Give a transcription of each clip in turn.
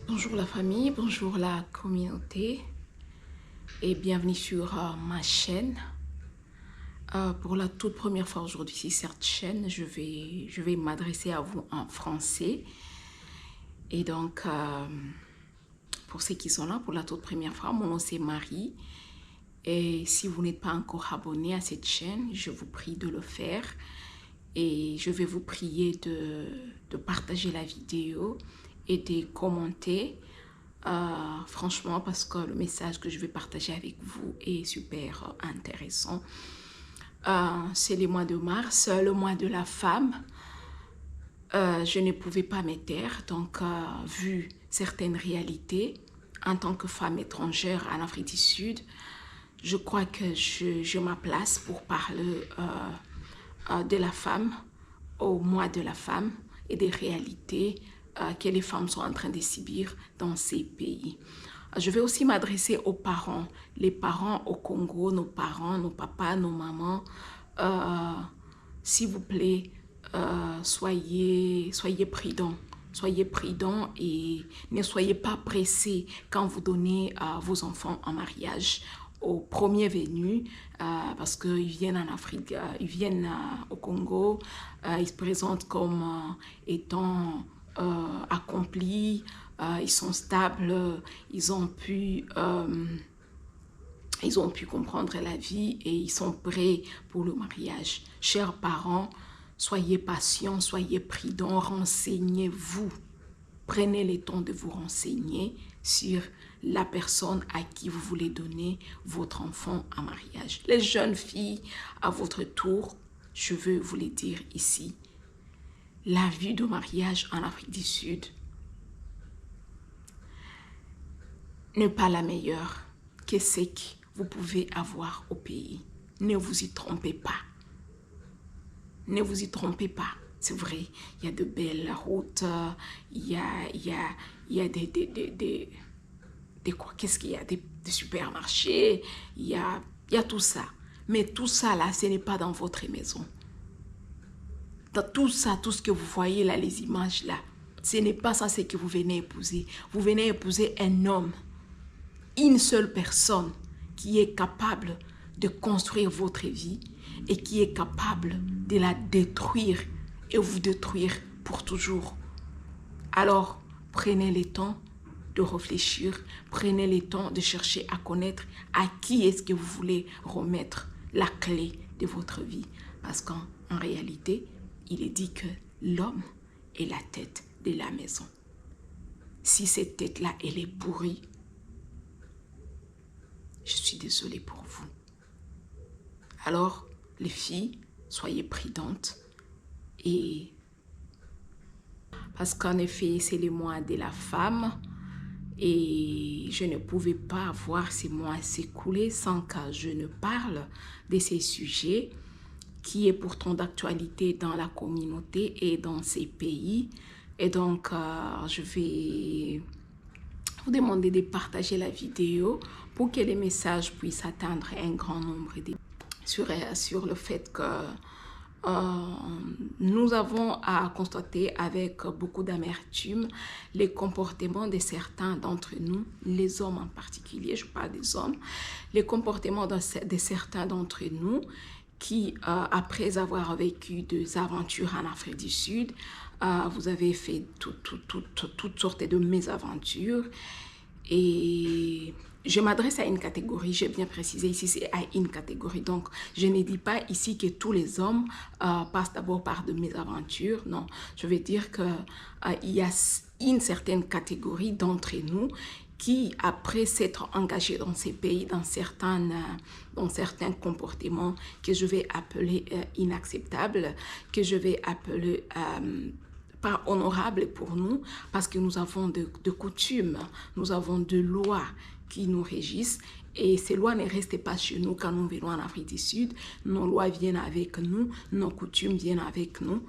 Bonjour la famille, bonjour la communauté et bienvenue sur ma chaîne. Pour la toute première fois aujourd'hui sur cette chaîne, je vais m'adresser à vous en français. Et donc, pour ceux qui sont là pour la toute première fois, mon nom c'est Marie. Et si vous n'êtes pas encore abonné à cette chaîne, je vous prie de le faire. Et je vais vous prier de partager la vidéo et de commenter. Franchement, parce que le message que je vais partager avec vous est super intéressant. C'est le mois de mars, le mois de la femme. Je ne pouvais pas me taire, donc vu certaines réalités, en tant que femme étrangère en Afrique du Sud, je crois que je ma place pour parler de la femme, au mois de la femme et des réalités que les femmes sont en train de subir dans ces pays. Je vais aussi m'adresser aux parents, les parents au Congo, nos parents, nos papas, nos mamans. S'il vous plaît, soyez prudents. Soyez prudents et ne soyez pas pressés quand vous donnez vos enfants en mariage aux premiers venus parce qu'ils viennent en Afrique, ils viennent au Congo, ils se présentent comme étant accomplis, ils sont stables, ils ont pu comprendre la vie et ils sont prêts pour le mariage. Chers parents, soyez patients, soyez prudents, renseignez-vous. Prenez le temps de vous renseigner sur la personne à qui vous voulez donner votre enfant en mariage. Les jeunes filles, à votre tour, je veux vous le dire ici, la vie de mariage en Afrique du Sud n'est pas la meilleure que ce que vous pouvez avoir au pays. Ne vous y trompez pas. Ne vous y trompez pas. C'est vrai, il y a de belles routes, il y a des quoi, qu'est-ce qu'il y a, des supermarchés, il y a tout ça. Mais tout ça là, ce n'est pas dans votre maison. Dans tout ça, tout ce que vous voyez là, les images là, ce n'est pas ça ce que vous venez épouser. Vous venez épouser un homme, une seule personne qui est capable de construire votre vie et qui est capable de la détruire et vous détruire pour toujours. Alors, prenez le temps de réfléchir, prenez le temps de chercher à connaître à qui est-ce que vous voulez remettre la clé de votre vie. Parce qu'en réalité, il est dit que l'homme est la tête de la maison. Si cette tête-là, elle est pourrie, je suis désolée pour vous. Alors, les filles, soyez prudentes et parce qu'en effet, c'est le mois de la femme et je ne pouvais pas voir ces mois s'écouler sans que je ne parle de ces sujets qui est pourtant d'actualité dans la communauté et dans ces pays. Et donc, je vais vous demander de partager la vidéo pour que les messages puissent atteindre un grand nombre de sur le fait que nous avons à constater avec beaucoup d'amertume les comportements de certains d'entre nous, les hommes en particulier, je parle des hommes, les comportements de certains d'entre nous qui, après avoir vécu des aventures en Afrique du Sud, vous avez fait toutes sortes de mésaventures. Et je m'adresse à une catégorie, j'ai bien précisé ici, c'est à une catégorie. Donc, je ne dis pas ici que tous les hommes passent d'abord par de mésaventures. Non, je veux dire qu'il y a une certaine catégorie d'entre nous qui, après s'être engagés dans ces pays, dans certains comportements que je vais appeler inacceptables, que je vais appeler pas honorable pour nous parce que nous avons de coutumes, nous avons de lois qui nous régissent et ces lois ne restent pas chez nous quand nous venons en Afrique du Sud. Nos lois viennent avec nous, nos coutumes viennent avec nous.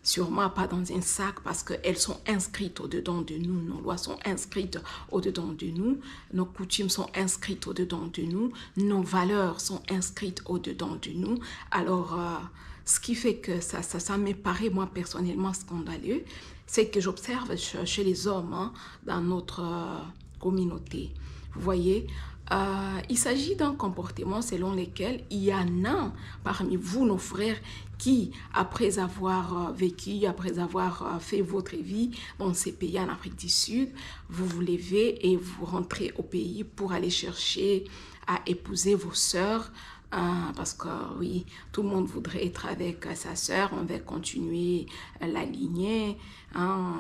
Sûrement pas dans un sac parce qu'elles sont inscrites au-dedans de nous. Nos lois sont inscrites au-dedans de nous. Nos coutumes sont inscrites au-dedans de nous. Nos valeurs sont inscrites au-dedans de nous. Alors, ce qui fait que ça me paraît, moi, personnellement, scandaleux, ce que j'observe chez les hommes hein, dans notre communauté. Vous voyez, il s'agit d'un comportement selon lequel il y en a parmi vous, nos frères, qui, après avoir vécu, après avoir fait votre vie dans ces pays en Afrique du Sud, vous vous levez et vous rentrez au pays pour aller chercher à épouser vos sœurs, parce que oui, tout le monde voudrait être avec sa sœur, on veut continuer la lignée, hein,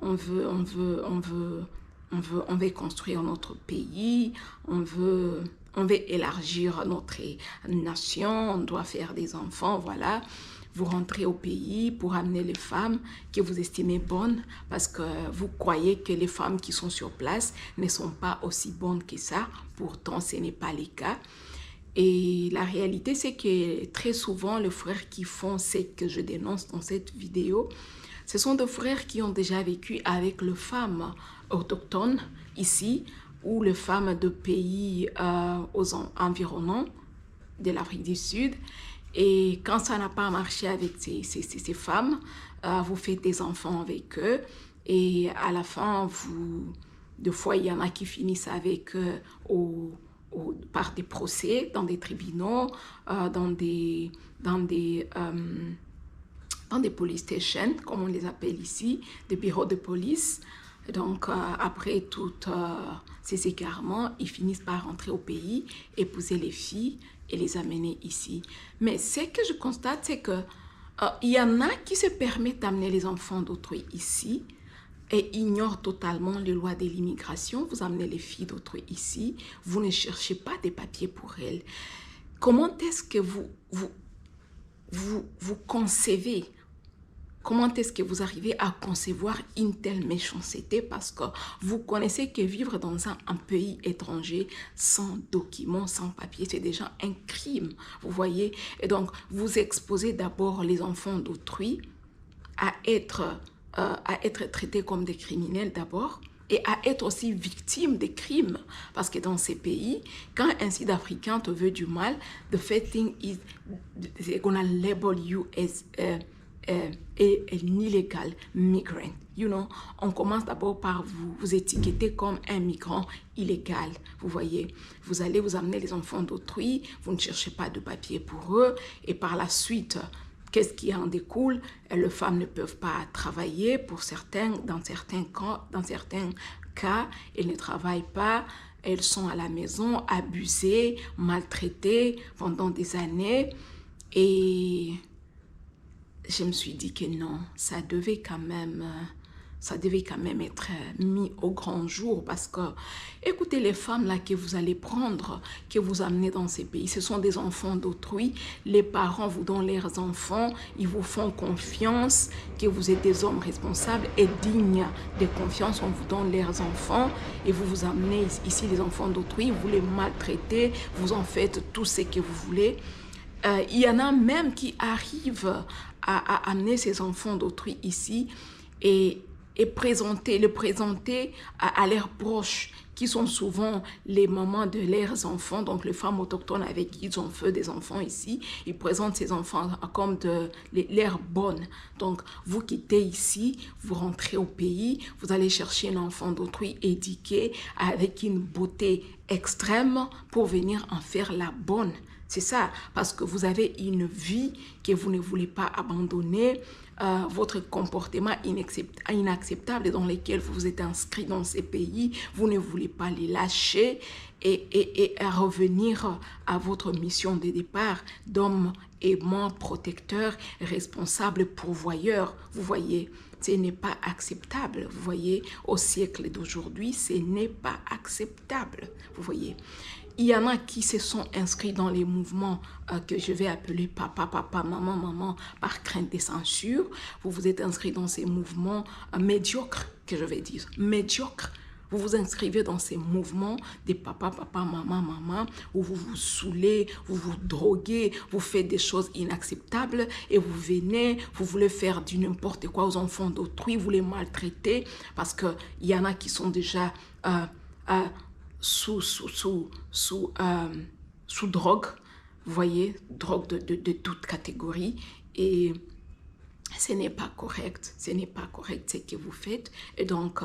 on veut construire notre pays, on veut élargir notre nation, on doit faire des enfants, voilà. Vous rentrez au pays pour amener les femmes que vous estimez bonnes parce que vous croyez que les femmes qui sont sur place ne sont pas aussi bonnes que ça. Pourtant, ce n'est pas le cas. Et la réalité, c'est que très souvent, les frères qui font ce que je dénonce dans cette vidéo, ce sont des frères qui ont déjà vécu avec les femmes autochtones ici ou les femmes de pays environnants de l'Afrique du Sud. Et quand ça n'a pas marché avec ces femmes, vous faites des enfants avec eux. Et à la fin, des fois, il y en a qui finissent avec par des procès, dans des tribunaux, dans des police stations, comme on les appelle ici, des bureaux de police. Donc, après tous ces égarements, ils finissent par rentrer au pays, épouser les filles et les amener ici. Mais ce que je constate, c'est que il y en a qui se permettent d'amener les enfants d'autrui ici et ignorent totalement les lois de l'immigration. Vous amenez les filles d'autrui ici, vous ne cherchez pas des papiers pour elles. Comment est-ce que vous concevez? Comment est-ce que vous arrivez à concevoir une telle méchanceté? Parce que vous connaissez que vivre dans un pays étranger sans documents, sans papier, c'est déjà un crime, vous voyez? Et donc, vous exposez d'abord les enfants d'autrui à être traités comme des criminels d'abord et à être aussi victimes des crimes. Parce que dans ces pays, quand un Sud-Africain te veut du mal, the first thing is they're gonna label you as an illegal migrant. You know, on commence d'abord par vous étiqueter comme un migrant illégal. Vous voyez, vous allez vous amener les enfants d'autrui, vous ne cherchez pas de papier pour eux, et par la suite, qu'est-ce qui en découle? Les femmes ne peuvent pas travailler dans certains cas, elles ne travaillent pas, elles sont à la maison, abusées, maltraitées pendant des années, et je me suis dit que non, ça devait quand même être mis au grand jour parce que, écoutez, les femmes là que vous allez prendre, que vous amenez dans ces pays, ce sont des enfants d'autrui. Les parents vous donnent leurs enfants, ils vous font confiance, que vous êtes des hommes responsables et dignes de confiance. On vous donne leurs enfants et vous vous amenez ici les enfants d'autrui, vous les maltraitez, vous en faites tout ce que vous voulez. Il y en a même qui arrivent à amener ces enfants d'autrui ici et les présenter à leurs proches, qui sont souvent les mamans de leurs enfants, donc les femmes autochtones avec qui ils ont fait des enfants ici. Ils présentent ces enfants comme leurs bonnes. Donc, vous quittez ici, vous rentrez au pays, vous allez chercher un enfant d'autrui éduqué avec une beauté extrême pour venir en faire la bonne. C'est ça, parce que vous avez une vie que vous ne voulez pas abandonner, votre comportement inacceptable dans lequel vous vous êtes inscrit dans ces pays, vous ne voulez pas les lâcher et revenir à votre mission de départ d'homme aimant, protecteur, responsable, pourvoyeur. Vous voyez, ce n'est pas acceptable. Vous voyez, au siècle d'aujourd'hui, ce n'est pas acceptable. Vous voyez. Il y en a qui se sont inscrits dans les mouvements que je vais appeler papa, papa, maman, maman, par crainte de censure. Vous vous êtes inscrits dans ces mouvements médiocres, que je vais dire, médiocres. Vous vous inscrivez dans ces mouvements de papa, papa, maman, maman, où vous vous saoulez, vous vous droguez, vous faites des choses inacceptables et vous venez, vous voulez faire du n'importe quoi aux enfants d'autrui, vous les maltraitez parce qu'il y en a qui sont déjà sous drogue, vous voyez, drogue de toute catégorie. Et Ce n'est pas correct. Ce n'est pas correct ce que vous faites. Et donc,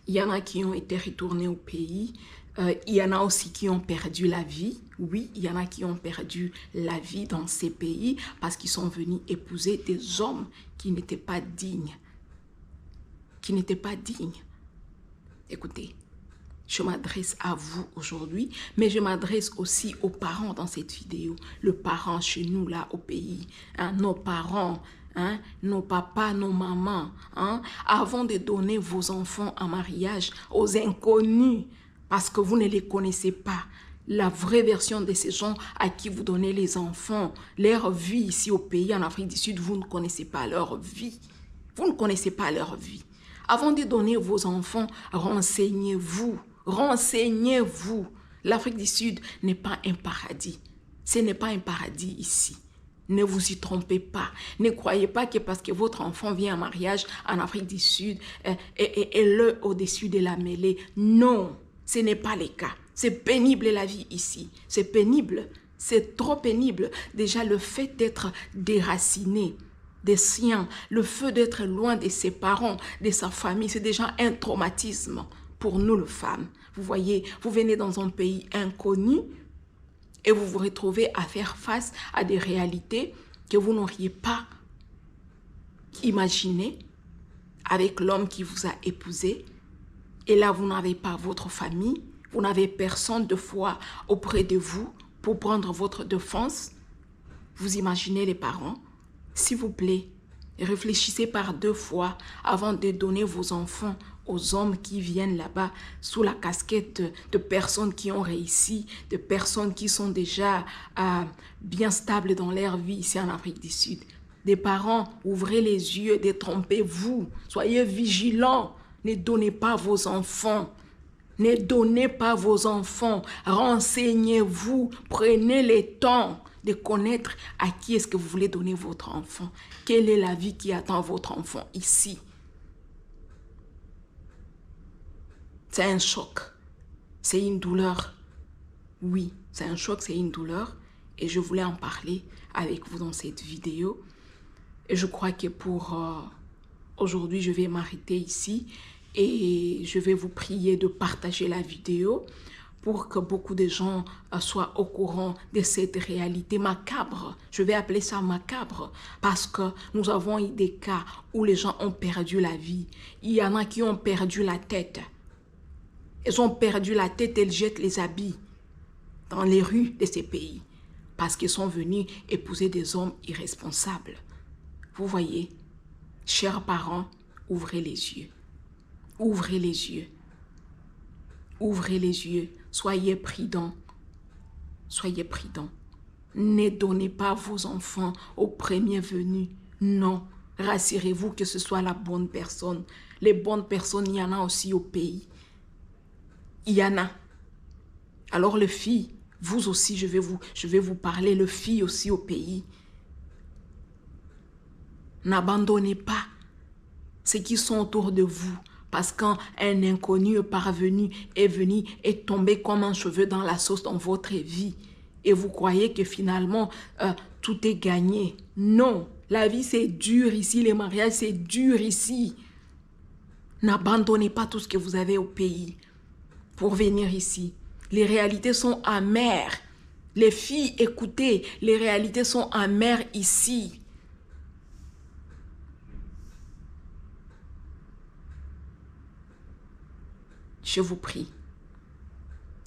il y en a qui ont été retournés au pays. Il y en a aussi qui ont perdu la vie. Oui, il y en a qui ont perdu la vie dans ces pays parce qu'ils sont venus épouser des hommes qui n'étaient pas dignes. Qui n'étaient pas dignes. Écoutez, je m'adresse à vous aujourd'hui, mais je m'adresse aussi aux parents dans cette vidéo. Le parent chez nous, là, au pays. Hein, nos parents, hein, nos papas, nos mamans. Hein, avant de donner vos enfants en mariage aux inconnus, parce que vous ne les connaissez pas. La vraie version de ces gens à qui vous donnez les enfants, leur vie ici au pays, en Afrique du Sud, vous ne connaissez pas leur vie. Vous ne connaissez pas leur vie. Avant de donner vos enfants, renseignez-vous. Renseignez-vous. L'Afrique du Sud n'est pas un paradis. Ce n'est pas un paradis ici. Ne vous y trompez pas. Ne croyez pas que parce que votre enfant vient en mariage en Afrique du Sud, et le au-dessus de la mêlée. Non, ce n'est pas le cas. C'est pénible la vie ici. C'est pénible. C'est trop pénible. Déjà le fait d'être déraciné des siens, le fait d'être loin de ses parents, de sa famille, c'est déjà un traumatisme pour nous les femmes. Vous voyez, vous venez dans un pays inconnu et vous vous retrouvez à faire face à des réalités que vous n'auriez pas imaginées avec l'homme qui vous a épousé. Et là, vous n'avez pas votre famille, vous n'avez personne de foi auprès de vous pour prendre votre défense. Vous imaginez les parents? S'il vous plaît, réfléchissez par 2 fois avant de donner vos enfants aux hommes qui viennent là-bas sous la casquette de personnes qui ont réussi, de personnes qui sont déjà bien stables dans leur vie ici en Afrique du Sud. Des parents, ouvrez les yeux, détrompez-vous, soyez vigilants, ne donnez pas vos enfants. Ne donnez pas vos enfants, renseignez-vous, prenez le temps de connaître à qui est-ce que vous voulez donner votre enfant. Quelle est la vie qui attend votre enfant ici? C'est un choc, c'est une douleur. Oui, c'est un choc, c'est une douleur. Et je voulais en parler avec vous dans cette vidéo. Et je crois que pour aujourd'hui, je vais m'arrêter ici. Et je vais vous prier de partager la vidéo pour que beaucoup de gens soient au courant de cette réalité macabre. Je vais appeler ça macabre parce que nous avons eu des cas où les gens ont perdu la vie. Il y en a qui ont perdu la tête. Ils ont perdu la tête et ils jettent les habits dans les rues de ces pays parce qu'ils sont venus épouser des hommes irresponsables. Vous voyez, chers parents, ouvrez les yeux. Ouvrez les yeux. Ouvrez les yeux. Soyez prudents. Soyez prudents. Ne donnez pas vos enfants au premier venu. Non. Rassurez-vous que ce soit la bonne personne. Les bonnes personnes, il y en a aussi au pays. Il y en a. Alors les filles, vous aussi, je vais vous parler, les filles aussi au pays. N'abandonnez pas ceux qui sont autour de vous. Parce qu'un inconnu parvenu est venu et tombé comme un cheveu dans la sauce dans votre vie. Et vous croyez que finalement, tout est gagné. Non, la vie c'est dur ici, les mariages c'est dur ici. N'abandonnez pas tout ce que vous avez au pays pour venir ici. Les réalités sont amères. Les filles, écoutez, les réalités sont amères ici. Je vous prie,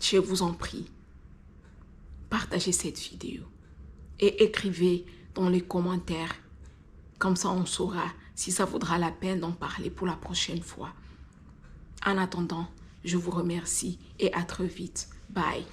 je vous en prie, partagez cette vidéo et écrivez dans les commentaires. Comme ça, on saura si ça vaudra la peine d'en parler pour la prochaine fois. En attendant, je vous remercie et à très vite. Bye.